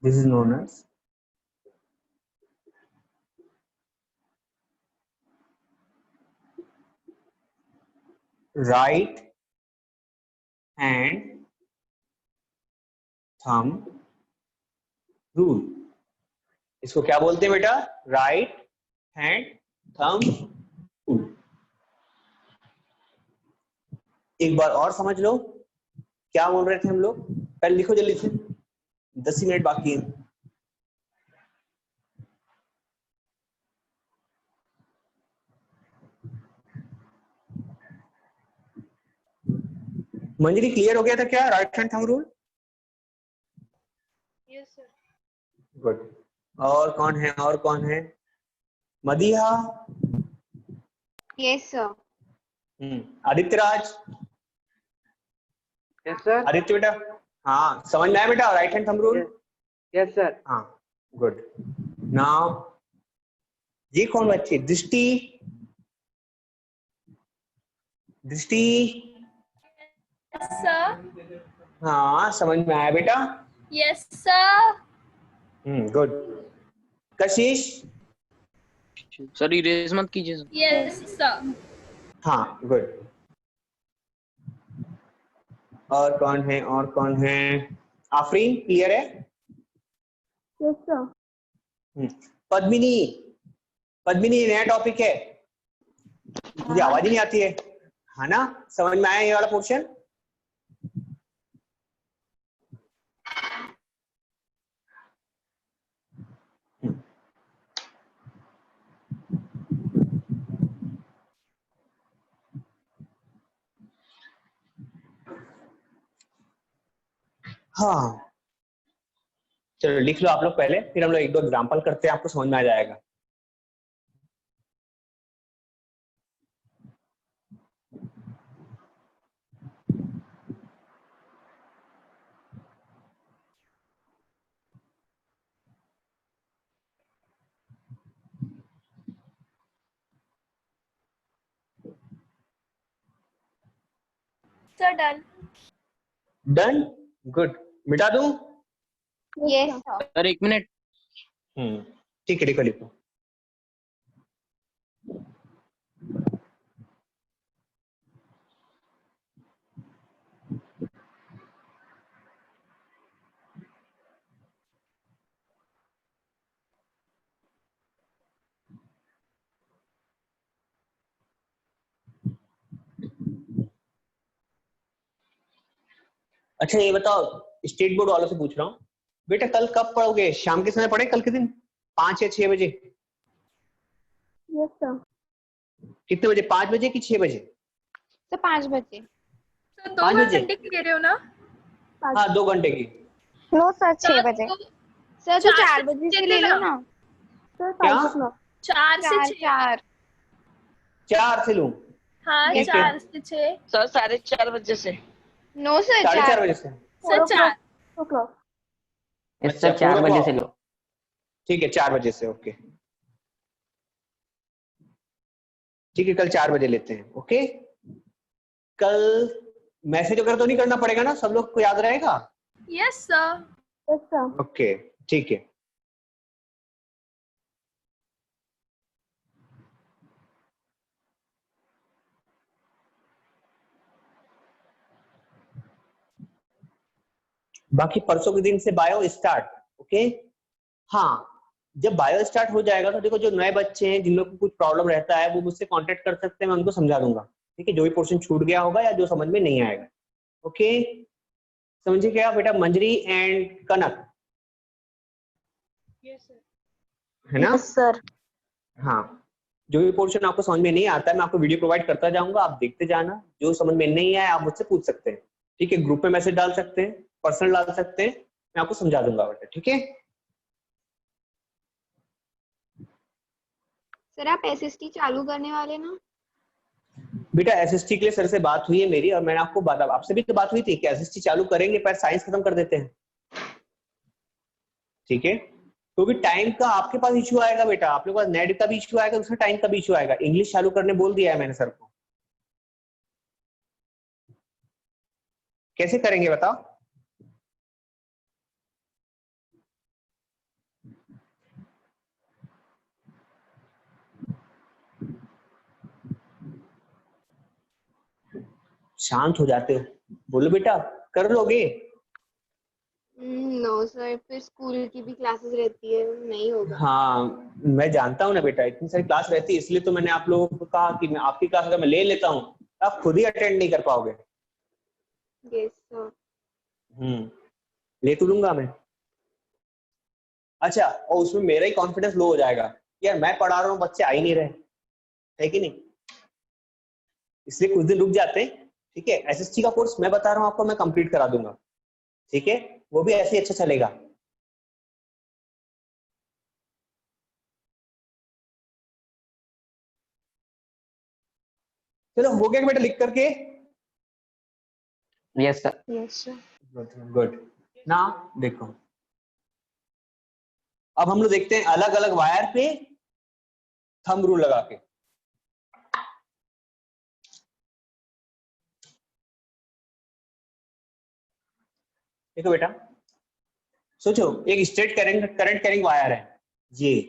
[SPEAKER 1] This is known as right hand thumb rule. इसको क्या बोलते हैं बेटा? Right hand thumb rule. एक बार और समझ लो क्या बोल रहे थे हम लोग। पहले लिखो जल्दी से, 10 ही मिनट बाकी है। मंजरी क्लियर हो गया था क्या right hand thumb rule?
[SPEAKER 5] Yes sir.
[SPEAKER 1] Good. और कौन है? Madiha?
[SPEAKER 2] Yes sir.
[SPEAKER 1] Aditya Raj?
[SPEAKER 7] Yes sir.
[SPEAKER 1] Aditya बेटा, हाँ समझ में आया बेटा right hand thumb rule?
[SPEAKER 7] Yes sir.
[SPEAKER 1] हाँ गुड। नाउ ये कौन बच्चे? दृष्टि?
[SPEAKER 5] सर।
[SPEAKER 1] हाँ समझ में आया बेटा?
[SPEAKER 5] Yes sir.
[SPEAKER 1] Good. Kashish?
[SPEAKER 6] Sir erase मत कीजिए सर।
[SPEAKER 5] Yes sir.
[SPEAKER 1] हाँ गुड। और कौन है? आफरीन क्लियर है?
[SPEAKER 2] Yes sir.
[SPEAKER 1] पद्मिनी नया टॉपिक है, मुझे आवाज ही नहीं आती है ना? समझ में आया ये वाला पोर्शन? हाँ चलो लिख लो आप लोग पहले, फिर हम लोग 1-2 एग्जांपल करते हैं, आपको समझ में आ जाएगा।
[SPEAKER 5] Sir
[SPEAKER 1] done? गुड। मिटा दूं?
[SPEAKER 2] Yes sir.
[SPEAKER 6] Sir 1 minute.
[SPEAKER 1] ठीक है, लिखो लिखो। अच्छा ये बताओ, स्टेट बोर्ड वालों से पूछ रहा हूँ, बेटा कल कब पढ़ोगे? शाम के समय पढ़े कल के दिन, 5 या 6 बजे?
[SPEAKER 2] Yes sir.
[SPEAKER 1] कितने बजे, 5 बजे कि 6 बजे?
[SPEAKER 2] सर 5 बजे।
[SPEAKER 5] तो 2
[SPEAKER 1] 5 बजे?
[SPEAKER 5] घंटे की कह रहे हो ना?
[SPEAKER 1] हाँ 2 घंटे की।
[SPEAKER 2] नो सर 6 बजे। सर तो 4
[SPEAKER 5] 4
[SPEAKER 2] बजे से
[SPEAKER 5] से
[SPEAKER 2] ले लो
[SPEAKER 5] ना।
[SPEAKER 2] ना सर।
[SPEAKER 1] क्या?
[SPEAKER 5] 4 से 6।
[SPEAKER 2] 4
[SPEAKER 1] 4 से लूं?
[SPEAKER 5] हाँ
[SPEAKER 1] ठीक है।
[SPEAKER 5] 4 से 6।
[SPEAKER 6] सर 4:30 बजे से।
[SPEAKER 2] नो सर
[SPEAKER 1] 4:30 बजे से?
[SPEAKER 5] सर 4।
[SPEAKER 1] अच्छा
[SPEAKER 7] 4 बजे से लो।
[SPEAKER 1] ठीक है 4 बजे से, ओके ठीक है, कल 4 बजे लेते हैं। ओके, कल मैसेज वगैरह तो नहीं करना पड़ेगा ना, सब लोग को याद रहेगा?
[SPEAKER 5] Yes sir.
[SPEAKER 2] Yes sir.
[SPEAKER 1] Okay ठीक है। बाकी परसों के दिन से बायो स्टार्ट। ओके, हाँ जब बायो स्टार्ट हो जाएगा तो देखो, जो नए बच्चे हैं जिन लोग को कुछ प्रॉब्लम रहता है वो मुझसे कांटेक्ट कर सकते हैं, मैं उनको समझा दूंगा। ठीक है, जो भी पोर्शन छूट गया होगा या जो समझ में नहीं आएगा। ओके, समझिए क्या बेटा? मंजरी एंड कनक, है ना?
[SPEAKER 2] Yes sir.
[SPEAKER 1] हाँ, जो भी पोर्शन आपको समझ में नहीं आता है मैं आपको वीडियो प्रोवाइड करता जाऊंगा, आप देखते जाना। जो समझ में नहीं आया आप मुझसे पूछ सकते हैं। ठीक है, ग्रुप में मैसेज डाल सकते हैं, पर्सनल डाल सकते हैं, मैं आपको समझा दूंगा बेटा। ठीक है,
[SPEAKER 2] सर आप एसएसटी चालू करने वाले ना?
[SPEAKER 1] बेटा एसएसटी के लिए सर से बात हुई है मेरी, और मैंने आपको आपसे भी तो बात हुई थी कि एसएसटी चालू करेंगे पर साइंस खत्म कर देते हैं। ठीक है, तो भी टाइम का आपके पास इश्यू आएगा बेटा, आप लोगों के पास नेट का भी इश्यू आएगा, दूसरा टाइम का भी इश्यू आएगा। इंग्लिश चालू करने बोल दिया है मैंने सर को, कैसे करेंगे बताओ? शांत हो जाते हो, बोलो बेटा कर लोगे?
[SPEAKER 2] नो सर, फिर स्कूल की भी क्लासेस रहती है, नहीं होगा।
[SPEAKER 1] हाँ मैं जानता हूँ ना बेटा, इतनी सारी क्लास रहती है, इसलिए तो मैंने आप लोगों को कहा कि मैं आपकी क्लास अगर मैं ले लेता हूँ आप खुद ही अटेंड नहीं कर पाओगे।
[SPEAKER 2] Yes sir.
[SPEAKER 1] ले तो लूंगा मैं। अच्छा, और उसमें मेरा ही कॉन्फिडेंस लो हो जाएगा, यार मैं पढ़ा रहा हूँ बच्चे आ ही नहीं रहे, है कि नहीं? इसलिए कुछ दिन रुक जाते हैं। ठीक है, एसएसटी का कोर्स मैं बता रहा हूँ आपको, मैं कंप्लीट करा दूंगा। ठीक है, वो भी ऐसे ही अच्छा चलेगा। चलो हो गया बेटा लिख करके?
[SPEAKER 7] Yes sir.
[SPEAKER 2] Yes sir.
[SPEAKER 1] Good ना। देखो अब हम लोग देखते हैं अलग अलग वायर पे थंब रूल लगा के। देखो बेटा, सोचो एक स्ट्रेट करंट कैरिंग वायर है, ये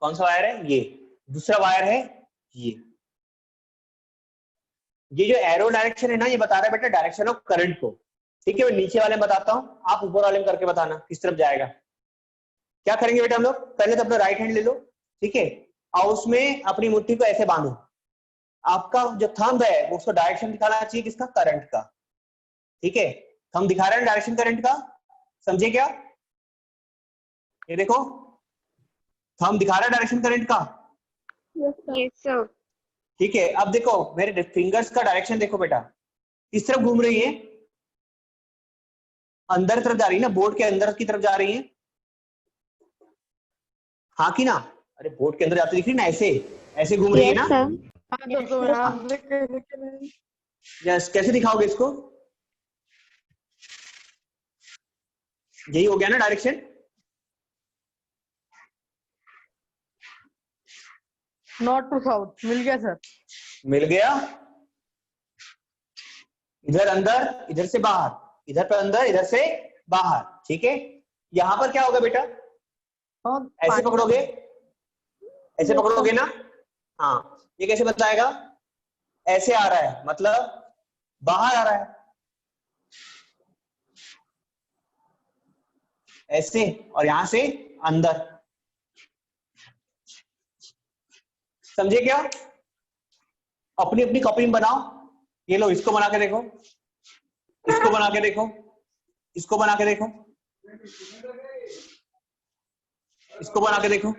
[SPEAKER 1] कौन सा वायर है? ये। दूसरा वायर है ये जो एरो डायरेक्शन है ना, ये बता रहा है बेटा डायरेक्शन ऑफ करंट को। ठीक है, मैं नीचे वाले में बताता हूँ, आप ऊपर वाले में करके बताना किस तरफ जाएगा। क्या करेंगे बेटा हम लोग? पहले तो अपना राइट हैंड ले लो, ठीक है, और उसमें अपनी मुट्ठी को ऐसे बांधो। आपका जो थंब है वो उसको डायरेक्शन दिखाना चाहिए किसका? करंट का। ठीक है, थंब दिखा रहे हैं डायरेक्शन करंट का, समझे क्या? ये देखो थंब दिखा रहा है डायरेक्शन करंट का।
[SPEAKER 2] Yes sir.
[SPEAKER 1] ठीक है, अब देखो मेरे फिंगर्स का डायरेक्शन देखो बेटा, किस तरफ घूम रही है? अंदर तरफ जा रही है ना, बोर्ड के अंदर की तरफ जा रही है, हाँ कि ना? अरे बोर्ड के अंदर जाती दिख रही ना, ऐसे ऐसे घूम रही है ना? यस, कैसे दिखाओगे इसको? यही हो गया ना डायरेक्शन?
[SPEAKER 3] नॉर्थ टू साउथ मिल गया सर।
[SPEAKER 1] मिल गया। इधर अंदर, इधर से बाहर, इधर पर अंदर, इधर से बाहर। ठीक है, यहां पर क्या होगा बेटा?
[SPEAKER 3] और
[SPEAKER 1] ऐसे पकड़ोगे, ऐसे
[SPEAKER 3] Yes,
[SPEAKER 1] पकड़ोगे
[SPEAKER 3] sir.
[SPEAKER 1] ना, हाँ, ये कैसे बताएगा? ऐसे आ रहा है मतलब बाहर आ रहा है, ऐसे, और यहां से अंदर। समझे क्या? अपनी अपनी कॉपी में बनाओ। ये लो, इसको बना के देखो, इसको बना के देखो, इसको बना के देखो, इसको बना के देखो।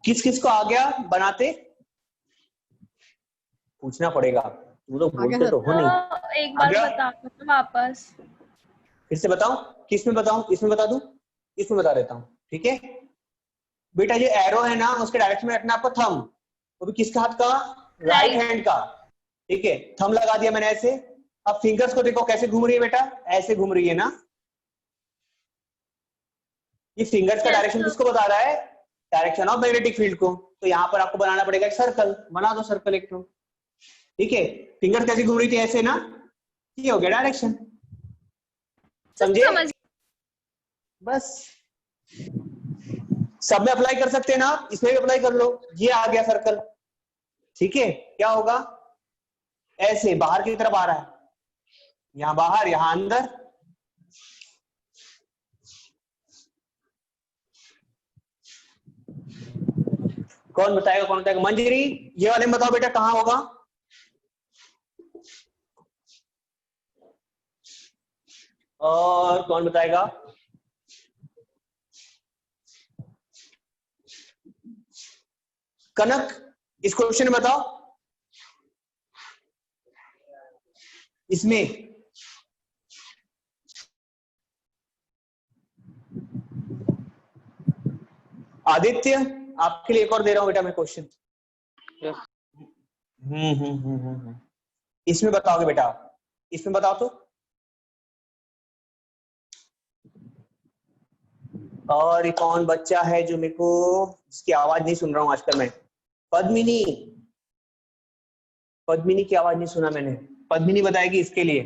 [SPEAKER 1] किस किस को आ गया बनाते? पूछना पड़ेगा, तुम लोग बोलते
[SPEAKER 3] सर।
[SPEAKER 1] तो हो नहीं।
[SPEAKER 5] एक
[SPEAKER 1] आ
[SPEAKER 5] बार
[SPEAKER 1] गया?
[SPEAKER 5] बता दो वापस।
[SPEAKER 1] फिर से बताऊं? किस में बताऊं? इसमें बता दूं? इसमें बता देता हूं, ठीक है बेटा। ये एरो है ना, उसके डायरेक्शन में रखना आपको थंब, वो भी किसका हाथ का? Right
[SPEAKER 5] Right.
[SPEAKER 1] हैंड का, ठीक है। थंब लगा दिया मैंने ऐसे। अब फिंगर्स को देखो कैसे घूम रही है बेटा, ऐसे घूम रही है ना। ये फिंगर्स का
[SPEAKER 5] Yes,
[SPEAKER 1] डायरेक्शन
[SPEAKER 5] sir.
[SPEAKER 1] किसको बता रहा है? डायरेक्शन ऑफ मैग्नेटिक फील्ड को। तो यहाँ पर आपको बनाना पड़ेगा एक सर्कल, बना दो सर्कल एक तो, ठीक है। फिंगर्स कैसे घूम रही थी? ऐसे ना, ये हो गया डायरेक्शन। समझे?
[SPEAKER 5] समझ।
[SPEAKER 1] बस, सब में अप्लाई कर सकते हैं ना आप, इसमें भी अप्लाई कर लो। ये आ गया सर्कल, ठीक है। क्या होगा? ऐसे बाहर की तरफ आ रहा है, यहां बाहर, यहां अंदर। कौन बताएगा, कौन बताएगा? मंजरी, ये वाले में बताओ बेटा कहां होगा? और कौन बताएगा? कनक, इस क्वेश्चन में बताओ, इसमें। आदित्य, आपके लिए एक और दे रहा हूं बेटा मैं क्वेश्चन। इसमें बताओगे बेटा, इसमें बताओ तो। और ये कौन बच्चा है जो मेरे को, इसकी आवाज नहीं सुन रहा हूं आजकल मैं? पद्मिनी, पद्मिनी की आवाज नहीं सुना मैंने। पद्मिनी बताएगी इसके लिए।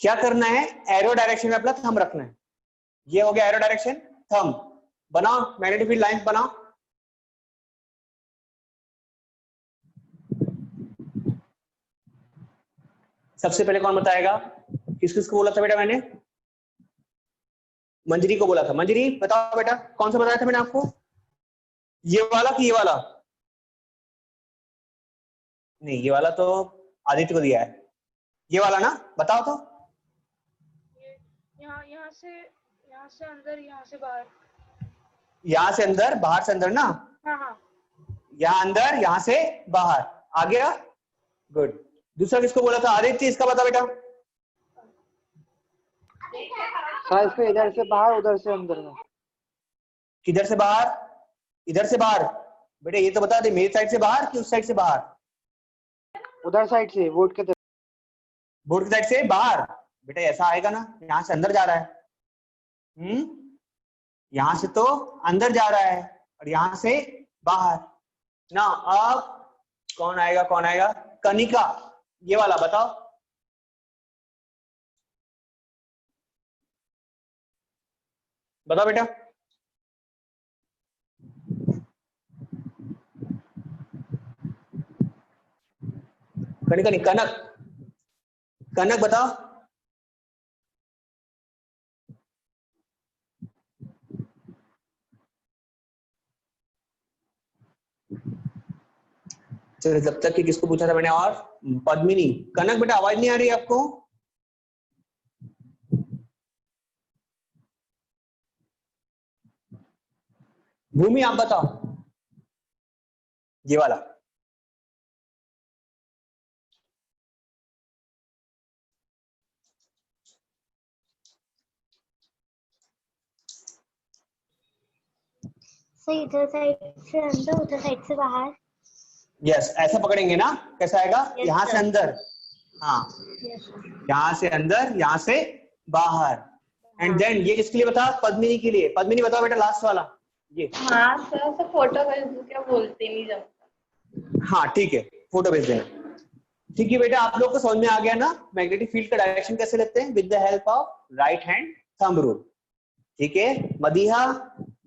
[SPEAKER 1] क्या करना है? एरो डायरेक्शन में अपना थंब रखना है। ये हो गया एरो डायरेक्शन, थंब बनाओ, मैग्नेटिक फील्ड लाइन बनाओ। सबसे पहले कौन बताएगा? किस किस को बोला था बेटा मैंने? मंजरी को बोला था। मंजरी बताओ बेटा, कौन सा बताया था मैंने आपको? ये वाला कि ये वाला? नहीं, ये वाला तो आदित्य को दिया है। ये वाला ना, बताओ तो।
[SPEAKER 5] यहाँ से अंदर, यहाँ से बाहर।
[SPEAKER 1] यहां से अंदर, बाहर से अंदर ना।
[SPEAKER 5] हाँ।
[SPEAKER 1] यहाँ अंदर, यहां से बाहर। आ गया? गुड। दूसरा किसको बोला था? आदित्य, इसका बता बेटा।
[SPEAKER 4] सर इसको इधर से बाहर उधर से अंदर में।
[SPEAKER 1] किधर से बाहर? इधर से बाहर। बेटा ये तो बता दे, मेरी साइड से बाहर कि उस साइड से बाहर?
[SPEAKER 4] उधर साइड से, बोर्ड के तरफ।
[SPEAKER 1] बोर्ड की साइड से बाहर। बेटा ऐसा आएगा ना, यहां से अंदर जा रहा है। यहां से तो अंदर जा रहा है और यहां से बाहर ना। अब कौन आएगा, कौन आएगा? कनिका, ये वाला बताओ। बताओ बेटा। कनिका नहीं, कनक, कनक बताओ। चलो, जब तक कि किसको पूछा था मैंने? और पद्मिनी। कनक बेटा आवाज नहीं आ रही आपको? भूमि आप बताओ, ये वाला।
[SPEAKER 7] सही, इधर साइड से अंदर, उधर साइड से बाहर।
[SPEAKER 1] यस, ऐसा पकड़ेंगे ना, कैसा आएगा?
[SPEAKER 7] Yes,
[SPEAKER 1] यहाँ से
[SPEAKER 7] sir.
[SPEAKER 1] अंदर, हाँ, यहाँ से अंदर, यहाँ से बाहर। एंड देन ये किसके लिए बता? पद्मिनी के लिए। पद्मिनी बताओ बेटा लास्ट वाला ये।
[SPEAKER 2] हाँ सर, तो फोटो भेज दो, क्या बोलते नहीं जब।
[SPEAKER 1] हाँ ठीक है, फोटो भेज देना। ठीक है बेटा, आप लोग को समझ में आ गया ना मैग्नेटिक फील्ड का डायरेक्शन कैसे लेते हैं? With the help of right hand thumb rule. ठीक है, मदीहा,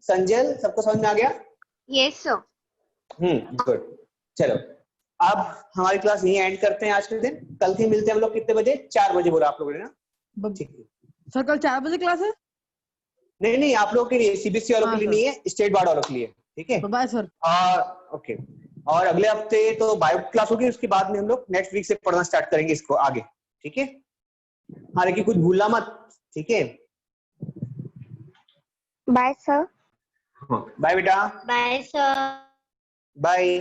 [SPEAKER 1] संजल, सबको समझ में आ गया?
[SPEAKER 2] Yes sir.
[SPEAKER 1] गुड। चलो अब हमारी क्लास यही एंड करते हैं आज के दिन। कल फिर मिलते हैं हम लोग कितने बजे? 4 बजे बोला आप लोगों ने ना? ठीक है
[SPEAKER 3] सर, कल 4 बजे क्लास है?
[SPEAKER 1] नहीं नहीं, आप लोगों के लिए, सीबीएसई वालों के लिए नहीं है, स्टेट बोर्ड वालों के लिए। ठीक है,
[SPEAKER 3] बाय सर।
[SPEAKER 1] और ओके, और अगले हफ्ते तो बायो क्लास होगी, उसके बाद में हम लोग नेक्स्ट वीक से पढ़ना स्टार्ट करेंगे इसको आगे। ठीक है, हाँ लेकिन कुछ भूलना मत। ठीक है,
[SPEAKER 7] बाय सर।
[SPEAKER 1] हाँ बाय बेटा,
[SPEAKER 7] बाय सर।
[SPEAKER 1] बाय।